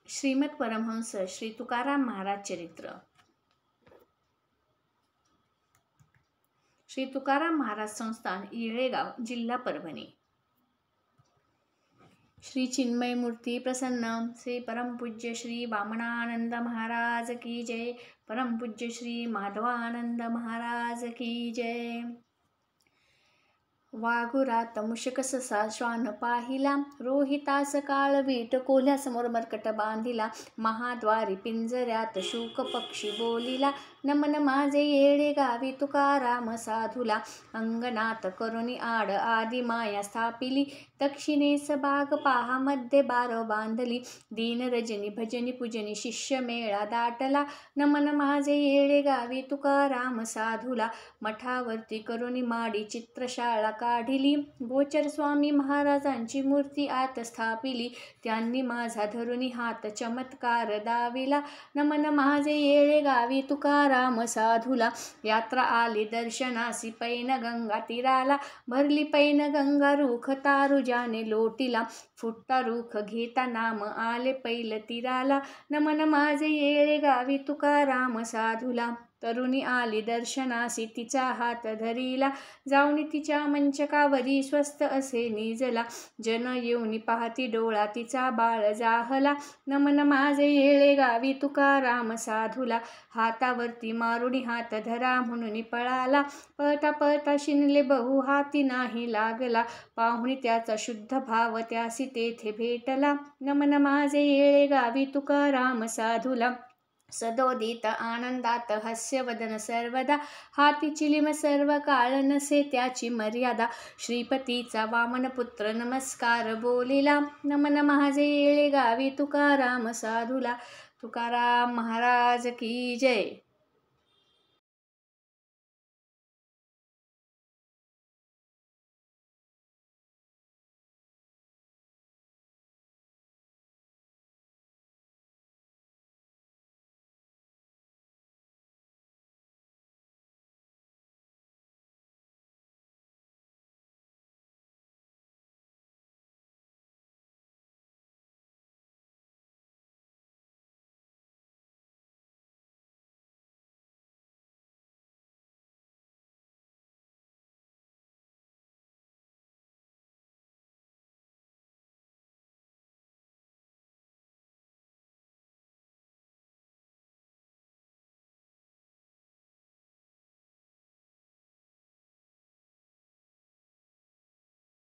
श्रीमद परमहंस श्री तुकाराम महाराज चरित्र। श्री तुकाराम महाराज संस्थान, येळेगाव, जिल्हा परभणी। श्री चिन्मय मूर्ती प्रसन्न श्री परमपूज्य श्री वामनानंद महाराज की जय। परमपूज्य श्री माधवानंद महाराज की जय। वाघुरात मूषक ससा श्वान पाहिला, रोहितास काळवीट कोल्ह्यासमोर मर्कट बांधिला। महाद्वारी पिंजऱ्यात शूक पक्षी बोलिला, नमन माझे येडे गावी तुकाराम साधूला। अंगणात करुणी आड आदि माया स्थापिली, दक्षिणेस बाग पाहा मध्ये बारव बांधली। दीन रजनी भजनी पूजनी शिष्य मेळा दाटला, नमन माझे येडे गावी तुकाराम साधूला। मठावरती करुणी माडी चित्रशाळा काढिली, गोचर स्वामी महाराजांची मूर्ती आत स्थापिली। त्यांनी माझा धरुणी हात चमत्कार दाविला, नमन माझे येळे गावी तुकाराम साधूला। यात्रा आली दर्शनासी पैन गंगा तीराला, भरली पैन गंगा रूख तारू ज्याने लोटीला। फुटता रूख घेता नाम आले पैल तीराला, नमन माझे येळे गावी तुकाराम साधूला। तरुणी आली दर्शनासी तिचा हात धरिला, जाऊनी तिच्या मंचकावरी स्वस्त असे निजला। जन येऊनी पाहती डोळा तिचा बाळ जाहला, नमन माझे येळे गावी तुकाराम साधूला। हातावरती मारुणी हात धरा म्हणून पळाला, पळता पळता शिनले बहु हाती नाही लागला। पाहुणी त्याचा शुद्ध भाव त्यासी तेथे भेटला, नमन माझे येळे गावी तुकाराम साधूला। सदोदित आनंदात हास्यवदन सर्वदा, हाती चिलिम सर्व काळ नसे त्याची मर्यादा। श्रीपतीचा वामनपुत्र नमस्कार बोलिला, नमन माझे येळे गावी तुकाराम साधूला। तुकाराम महाराज की जय।